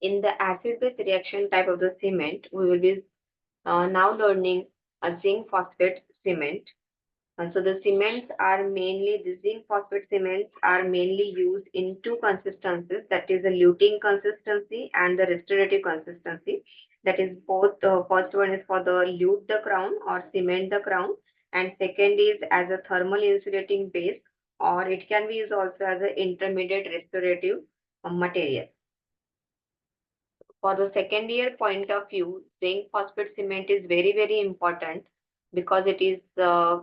In the acid-base reaction type of the cement, we will be now learning a zinc phosphate cement. So the cements are mainly, the zinc phosphate cements are mainly used in two consistencies, that is the luting consistency and the restorative consistency. That is both, first one is for the lute the crown or cement the crown, and second is as a thermal insulating base, or it can be used also as an intermediate restorative material. For the second year point of view, zinc phosphate cement is very, very important because it is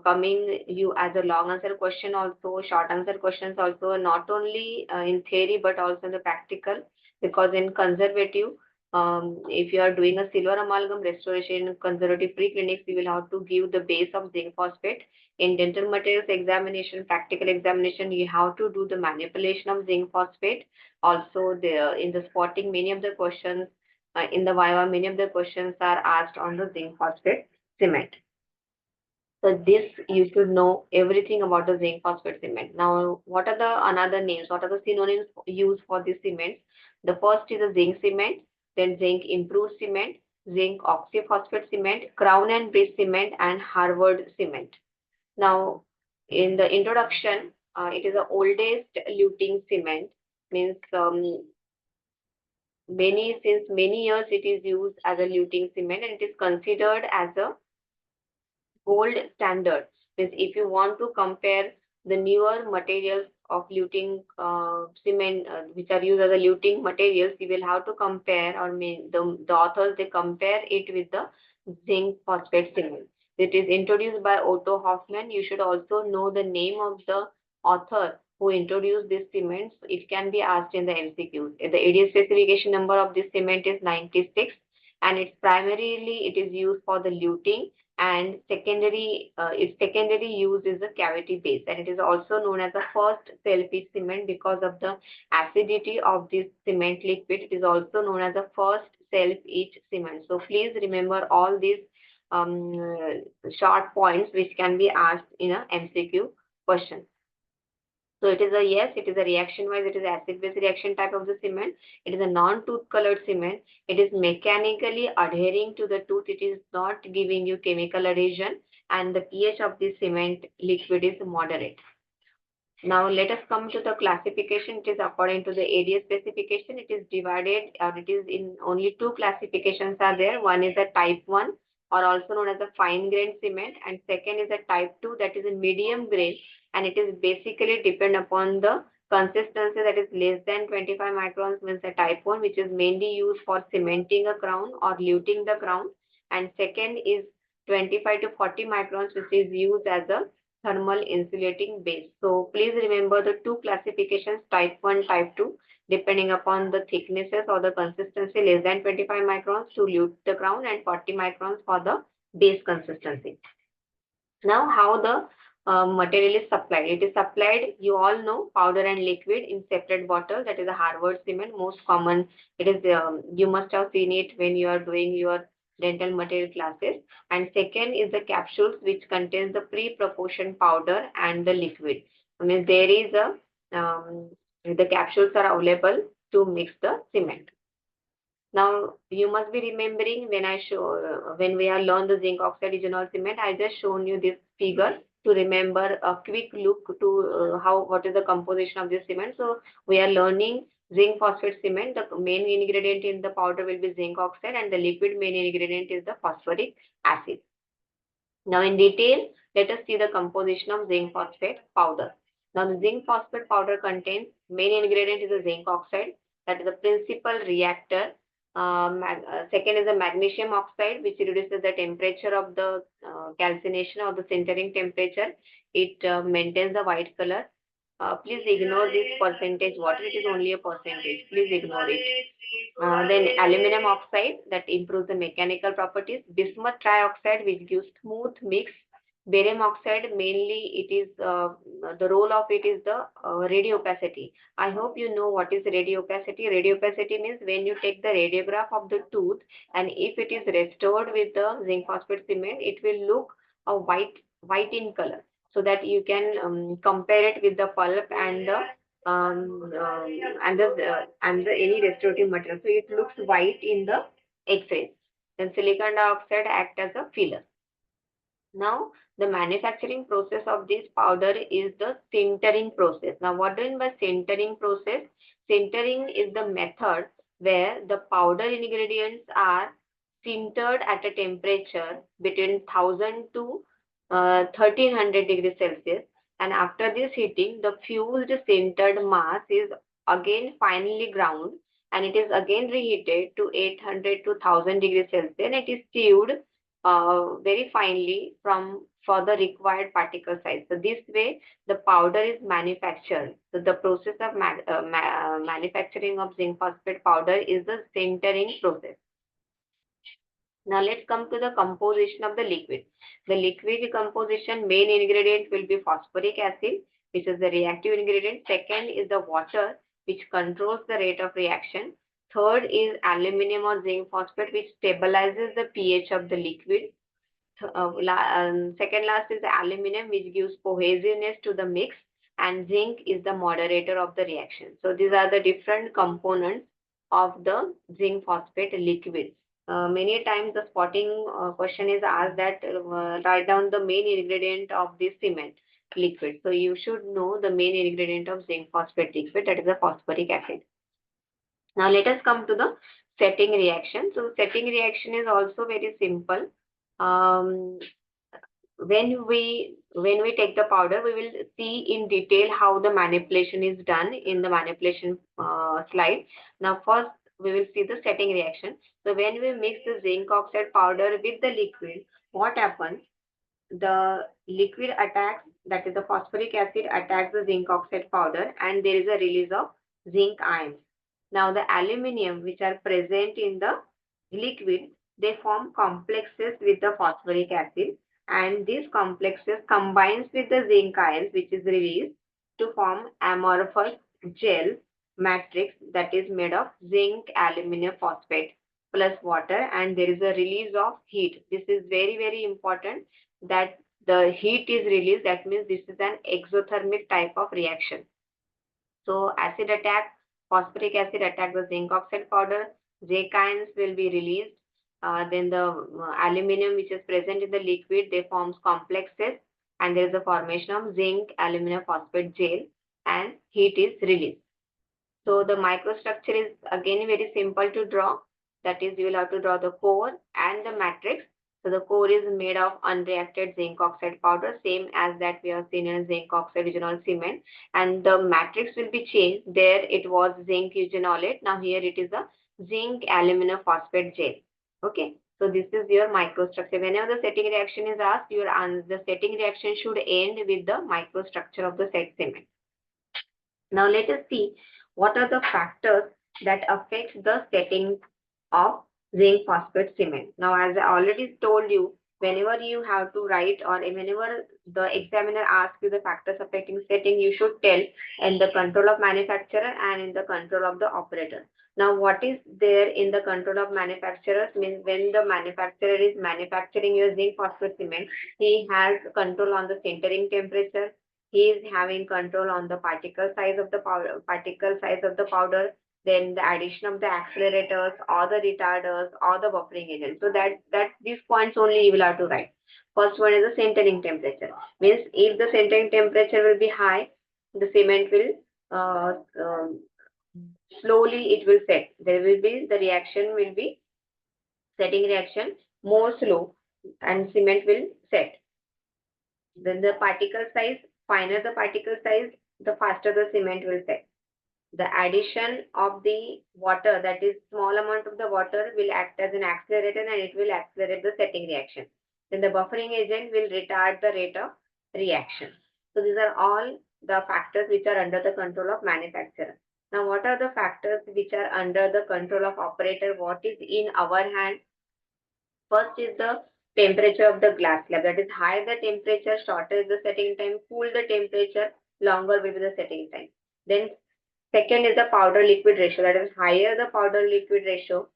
coming you as a long answer question also, short answer questions also, not only in theory but also in the practical. Because in conservative, if you are doing a silver amalgam restoration in conservative preclinics, you will have to give the base of zinc phosphate. In dental materials examination, practical examination, you have to do the manipulation of zinc phosphate. Also, in the spotting, many of the questions in the Viva, many of the questions are asked on the zinc phosphate cement. So this you should know everything about the zinc phosphate cement. Now, what are the another names? What are the synonyms used for this cement? The first is the zinc cement, then zinc improved cement, zinc oxyphosphate cement, crown and bridge cement, and Harvard cement. Now, in the introduction, it is the oldest luting cement, means since many years it is used as a luting cement, and it is considered as a gold standard. Means if you want to compare the newer materials of luting cement, which are used as a luting materials, you will have to compare, or the authors they compare it with the zinc phosphate cement. It is introduced by Otto Hoffmann. You should also know the name of the author who introduced this cement. It can be asked in the MCQs. The ADS specification number of this cement is 96, and it's primarily it is used for the luting, and its secondary use is the cavity base, and it is also known as the first self-etch cement because of the acidity of this cement liquid. It is also known as the first self-etch cement. So please remember all these short points which can be asked in a MCQ question. So it is a, yes, it is a reaction wise, it is acid base reaction type of the cement. It is a non-tooth colored cement. It is mechanically adhering to the tooth. It is not giving you chemical adhesion, and the pH of the cement liquid is moderate. Now let us come to the classification. It is according to the ADS specification. It is divided, or it is in only two classifications are there. One is a type 1, or also known as a fine grain cement, and second is a type 2, that is a medium grain, and it is basically depend upon the consistency, that is less than 25 microns, means a type 1, which is mainly used for cementing a crown or luting the crown, and second is 25 to 40 microns, which is used as a thermal insulating base. So please remember the two classifications, type 1, type 2, depending upon the thicknesses or the consistency, less than 25 microns to lute the crown and 40 microns for the base consistency. Now, how the material is supplied. It is supplied, you all know, powder and liquid in separate bottles. That is a Harvard cement, most common. It is, you must have seen it when you are doing your dental material classes. And second is the capsules, which contains the pre-proportion powder and the liquid. I mean, there is the capsules are available to mix the cement. Now you must be remembering when I show when we have learned the zinc oxide ethanol cement, I just shown you this figure to remember a quick look to how what is the composition of this cement. So we are learning zinc phosphate cement. The main ingredient in the powder will be zinc oxide, and the liquid main ingredient is the phosphoric acid. Now in detail, let us see the composition of zinc phosphate powder. Now the zinc phosphate powder contains main ingredient is the zinc oxide, that is the principal reactor. Second is the magnesium oxide, which reduces the temperature of the calcination or the sintering temperature. It maintains the white color. Please ignore this percentage water. It is only a percentage. Please ignore it. Then aluminum oxide, that improves the mechanical properties. Bismuth trioxide, which gives smooth mix. Barium oxide, mainly it is the role of it is the radio opacity. I hope you know what is radio opacity. Radio opacity means when you take the radiograph of the tooth, and if it is restored with the zinc phosphate cement, it will look a white in color, so that you can compare it with the pulp and the and the any restorative material. So it looks white in the X-rays. Then silicon dioxide act as a filler. Now, the manufacturing process of this powder is the sintering process. Now, what do you mean by sintering process? Sintering is the method where the powder ingredients are sintered at a temperature between 1000 to 1300 degrees Celsius. And after this heating, the fused sintered mass is again finely ground and it is again reheated to 800 to 1000 degrees Celsius and it is sewed very finely for the required particle size. So this way, the powder is manufactured. So the process of manufacturing of zinc phosphate powder is the sintering process. Now let's come to the composition of the liquid. The liquid composition main ingredient will be phosphoric acid, which is the reactive ingredient. Second is the water, which controls the rate of reaction. Third is aluminum or zinc phosphate, which stabilizes the pH of the liquid. Second last is the aluminum, which gives cohesiveness to the mix, and zinc is the moderator of the reaction. So these are the different components of the zinc phosphate liquid. Many times the spotting question is asked that write down the main ingredient of this cement liquid. So you should know the main ingredient of zinc phosphate liquid, that is the phosphoric acid. Now let us come to the setting reaction. So setting reaction is also very simple. Um, when we take the powder, we will see in detail how the manipulation is done in the manipulation slide. Now first we will see the setting reaction. So when we mix the zinc oxide powder with the liquid, what happens? The liquid attacks, that is the phosphoric acid attacks the zinc oxide powder and there is a release of zinc ions. Now the aluminium which are present in the liquid, they form complexes with the phosphoric acid and these complexes combines with the zinc ions which is released to form amorphous gel matrix that is made of zinc aluminum phosphate plus water and there is a release of heat. This is very, very important that the heat is released. That means this is an exothermic type of reaction. So acid attack, phosphoric acid attack the zinc oxide powder, zinc ions will be released. Then the aluminum which is present in the liquid, they forms complexes and there is a formation of zinc aluminum phosphate gel and heat is released. So the microstructure is again very simple to draw. That is, you will have to draw the core and the matrix. So the core is made of unreacted zinc oxide powder, same as that we have seen in zinc oxide eugenol cement. And the matrix will be changed. There it was zinc eugenolate. Now here it is a zinc aluminum phosphate gel. Okay. So this is your microstructure. Whenever the setting reaction is asked, the setting reaction should end with the microstructure of the set cement. Now let us see what are the factors that affect the setting of zinc phosphate cement. Now, as I already told you, whenever you have to write or whenever the examiner asks you the factors affecting setting, you should tell in the control of manufacturer and in the control of the operator. Now, what is there in the control of manufacturers means when the manufacturer is manufacturing your zinc phosphate cement, he has control on the sintering temperature, he is having control on the particle size of the powder, then the addition of the accelerators or the retarders or the buffering agent. So that these points only you will have to write. First one is the sintering temperature. Means if the sintering temperature will be high, the cement will slowly it will set. There will be the reaction will be setting reaction more slow and cement will set. Then the particle size, finer the particle size, the faster the cement will set. The addition of the water, that is small amount of the water will act as an accelerator and it will accelerate the setting reaction. Then the buffering agent will retard the rate of reaction. So these are all the factors which are under the control of manufacturer. Now what are the factors which are under the control of operator? What is in our hand? First is the temperature of the glass slab. That is, higher the temperature, shorter is the setting time. Cool the temperature, longer will be the setting time. Then second is the powder liquid ratio. That is, higher the powder liquid ratio,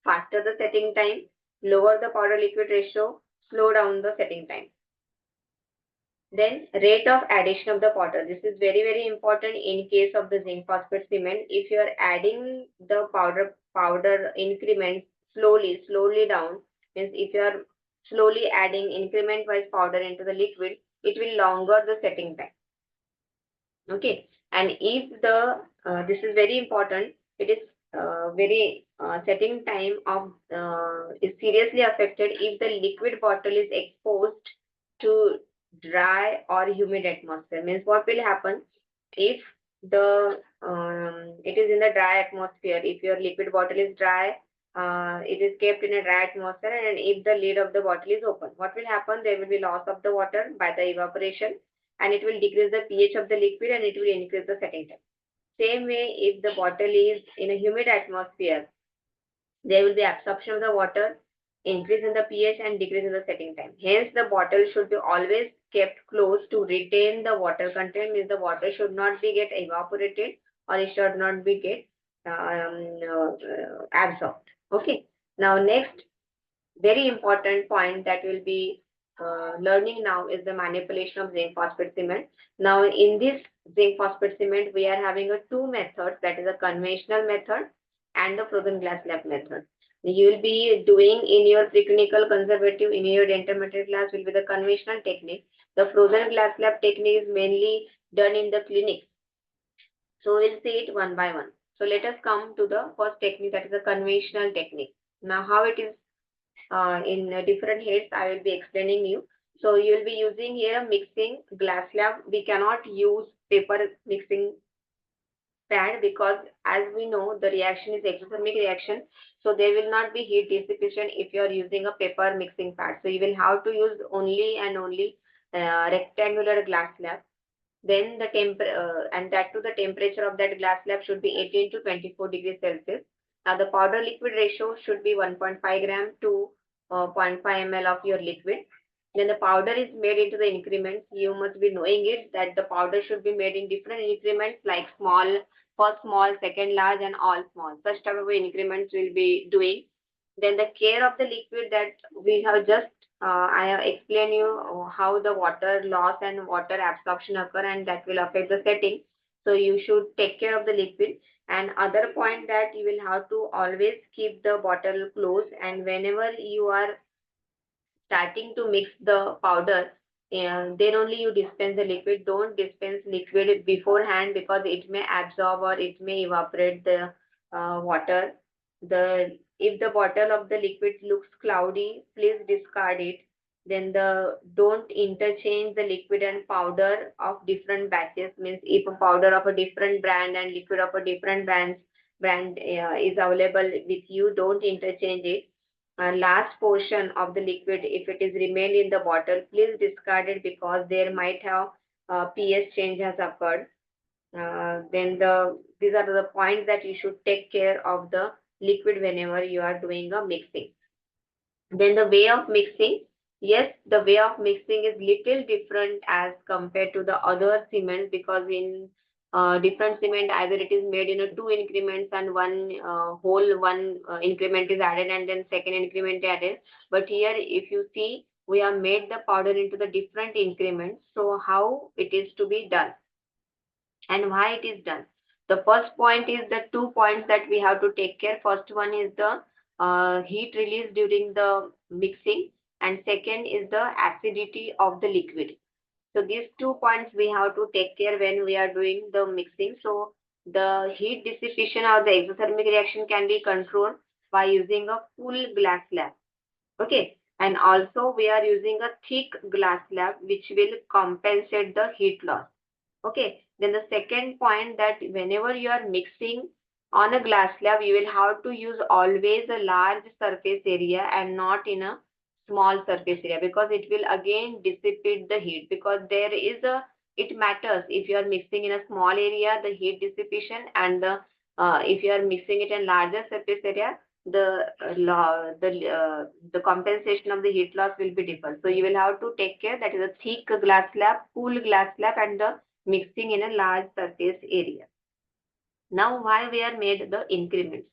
faster the setting time. Lower the powder liquid ratio, slow down the setting time. Then rate of addition of the powder. This is very, very important in case of the zinc phosphate cement. If you are adding the powder increment slowly down, means if you are slowly adding increment wise powder into the liquid, it will longer the setting time. Okay, and if the this is very important, it is very setting time of is seriously affected if the liquid bottle is exposed to dry or humid atmosphere. Means what will happen if the it is in the dry atmosphere. If your liquid bottle is dry, it is kept in a dry atmosphere, and if the lid of the bottle is open, what will happen? There will be loss of the water by the evaporation, and it will decrease the pH of the liquid, and it will increase the setting time. Same way, if the bottle is in a humid atmosphere, there will be absorption of the water, increase in the pH, and decrease in the setting time. Hence, the bottle should be always kept close to retain the water content. Means the water should not be get evaporated, or it should not be get absorbed. Okay. Now, next very important point that we'll be learning now is the manipulation of zinc phosphate cement. Now, in this zinc phosphate cement, we are having a two methods, that is a conventional method and the frozen glass lab method. You will be doing in your preclinical conservative in your intermediate class will be the conventional technique. The frozen glass lab technique is mainly done in the clinic. So we'll see it one by one. So let us come to the first technique, that is a conventional technique. Now, how it is in different heads, I will be explaining you. So you will be using here a mixing glass slab. We cannot use paper mixing pad because as we know the reaction is exothermic reaction. So there will not be heat dissipation if you are using a paper mixing pad. So you will have to use only and only rectangular glass slab. Then the and that to the temperature of that glass slab should be 18 to 24 degrees Celsius. Now the powder liquid ratio should be 1.5 gram to zero point 0.5 ml of your liquid. Then the powder is made into the increments. You must be knowing it that the powder should be made in different increments like small, first small, second large, and all small. Such type of increments we'll be doing. Then the care of the liquid that we have just I have explained you how the water loss and water absorption occur, and that will affect the setting. So you should take care of the liquid. And other point that you will have to always keep the bottle closed, and whenever you are starting to mix the powder, and then only you dispense the liquid. Don't dispense liquid beforehand because it may absorb or it may evaporate the water. The if the bottle of the liquid looks cloudy, please discard it. Then the don't interchange the liquid and powder of different batches. Means if a powder of a different brand and liquid of a different brand is available with you, don't interchange it. Last portion of the liquid, if it is remained in the bottle, please discard it because there might have pH change has occurred. Then these are the points that you should take care of the liquid whenever you are doing a mixing. Then the way of mixing, yes, the way of mixing is little different as compared to the other cements because in different cement either it is made in a two increments and one whole one increment is added and then second increment added. But here if you see we have made the powder into the different increments. So how it is to be done and why it is done. The first point is the 2 points that we have to take care. First one is the heat release during the mixing, and second is the acidity of the liquid. So these 2 points we have to take care when we are doing the mixing. So the heat dissipation or the exothermic reaction can be controlled by using a full glass slab. Okay. And also we are using a thick glass slab which will compensate the heat loss. Okay, then the second point that whenever you are mixing on a glass slab, you will have to use always a large surface area and not in a small surface area because it will again dissipate the heat because there is a, it matters if you are mixing in a small area, the heat dissipation and the, if you are mixing it in larger surface area, the compensation of the heat loss will be different. So you will have to take care that is a thick glass slab, full glass slab and the mixing in a large surface area. Now, why we are made the increments?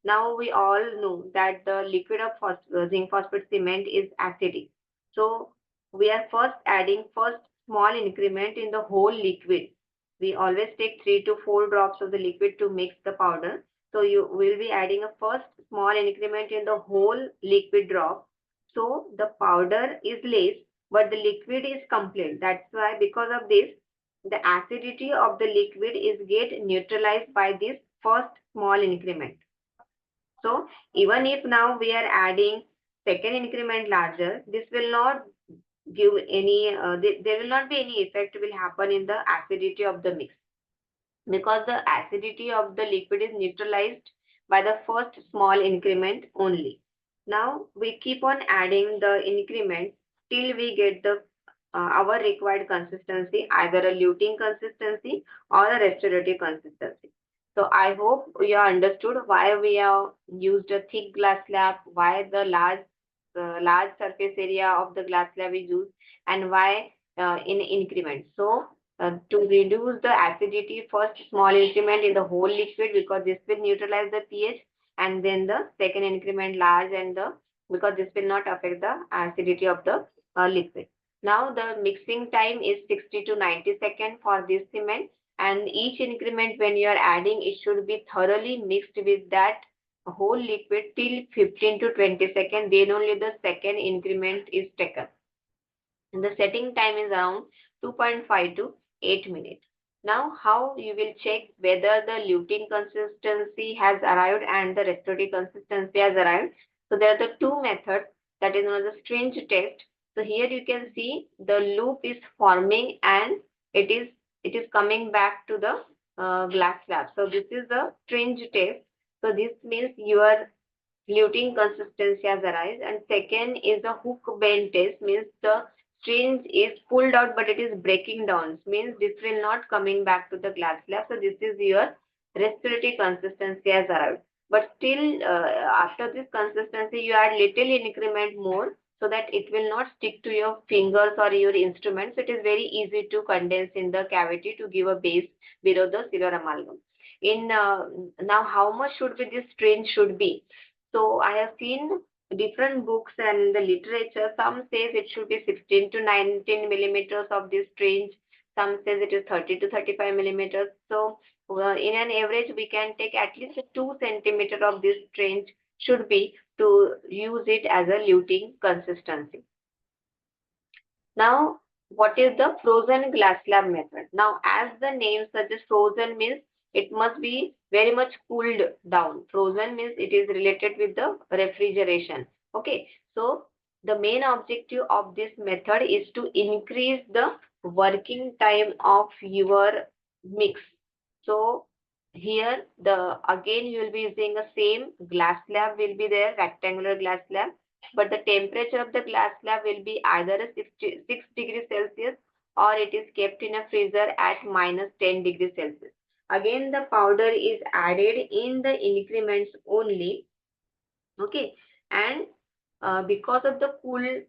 Now, we all know that the liquid of zinc phosphate cement is acidic. So, we are first adding first small increment in the whole liquid. We always take 3 to 4 drops of the liquid to mix the powder. So you will be adding a first small increment in the whole liquid drop. So the powder is less, but the liquid is complete. That's why, because of this, the acidity of the liquid is get neutralized by this first small increment. So even if now we are adding second increment larger, this will not give any, there will not be any effect will happen in the acidity of the mix, because the acidity of the liquid is neutralized by the first small increment only. Now we keep on adding the increments till we get the our required consistency, either a luting consistency or a restorative consistency. So I hope you understood why we have used a thick glass slab, why the large surface area of the glass slab is used, and why in increments. So to reduce the acidity, first small increment in the whole liquid, because this will neutralize the pH, and then the second increment large, and the because this will not affect the acidity of the liquid. Now the mixing time is 60 to 90 seconds for this cement, and each increment when you are adding, it should be thoroughly mixed with that whole liquid till 15 to 20 seconds. Then only the second increment is taken. And the setting time is around 2.5 to 8 minutes. Now, how you will check whether the luting consistency has arrived and the restorative consistency has arrived? So there are the two methods, that is known as the strange test. So here you can see the loop is forming, and it is it is coming back to the glass slab. So this is the strange test. So this means your luting consistency has arrived. And second is the hook bend test, means the strings is pulled out but it is breaking down, means this will not coming back to the glass slab. So this is your respiratory consistency has arrived. But still, after this consistency, you add little increment more, so that it will not stick to your fingers or your instruments. It is very easy to condense in the cavity to give a base below the silver amalgam. In now, how much should be this strain should be? So I have seen different books and the literature. Some says it should be 16 to 19 millimeters of this range. Some says it is 30 to 35 millimeters. So in an average, we can take at least 2 centimeter of this range should be to use it as a luting consistency. Now, what is the frozen glass slab method? Now, as the name suggests, frozen means it must be very much cooled down. Frozen means it is related with the refrigeration. Okay, so the main objective of this method is to increase the working time of your mix. So here the again you will be using the same glass slab will be there, rectangular glass slab, but the temperature of the glass slab will be either a 6 degrees Celsius, or it is kept in a freezer at minus 10 degrees Celsius. Again, the powder is added in the increments only. Okay, and because of the cool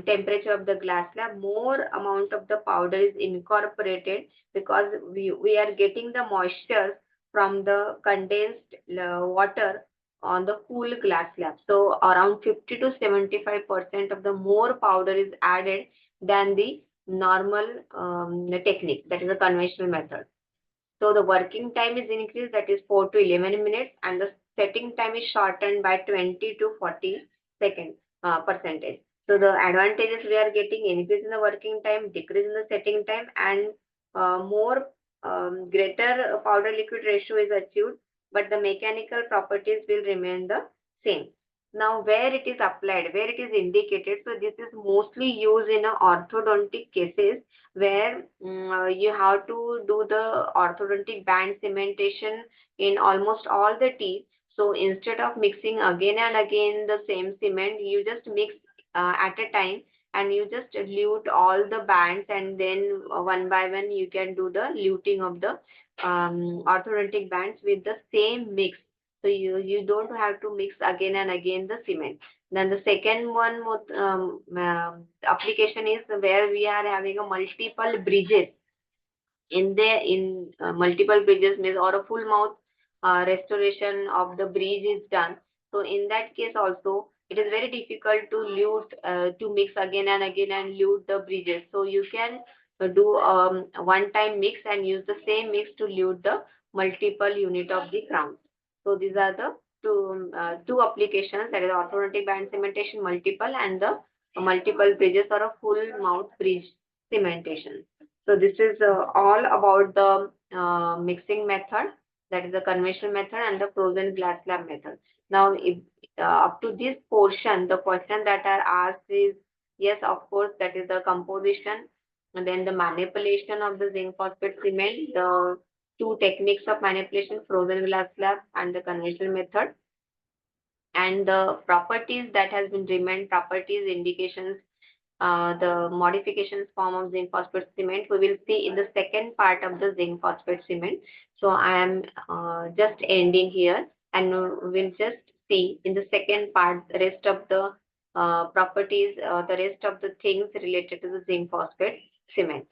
temperature of the glass slab, more amount of the powder is incorporated, because we are getting the moisture from the condensed water on the cool glass slab. So around 50 to 75% of the more powder is added than the normal technique, that is a conventional method. So the working time is increased, that is 4 to 11 minutes, and the setting time is shortened by 20 to 40 second percentage. So the advantages we are getting: increase in the working time, decrease in the setting time, and more greater powder liquid ratio is achieved, but the mechanical properties will remain the same. Now, where it is applied, where it is indicated, so this is mostly used in orthodontic cases, where you have to do the orthodontic band cementation in almost all the teeth. So instead of mixing again and again the same cement, you just mix at a time, and you just lute all the bands, and then one by one you can do the luting of the orthodontic bands with the same mix. So you don't have to mix again and again the cement. Then the second one application is where we are having a multiple bridges. In multiple bridges means, or a full mouth restoration of the bridge is done. So in that case also, it is very difficult to lute, to mix again and again and lute the bridges. So you can do one-time mix and use the same mix to lute the multiple unit of the crown. So these are the two applications, that is orthodontic band cementation multiple and the multiple bridges or a full mouth bridge cementation. So this is all about the mixing method, that is the conventional method, and the frozen glass slab method. Now, if up to this portion, the question that are asked is, yes, of course, that is the composition, and then the manipulation of the zinc phosphate cement, the two techniques of manipulation, frozen glass slab and the conventional method, and the properties that has been remained, properties, indications, the modifications form of zinc phosphate cement, we will see in the second part of the zinc phosphate cement. So I am just ending here, and we'll just see in the second part the rest of the properties, the rest of the things related to the zinc phosphate cement.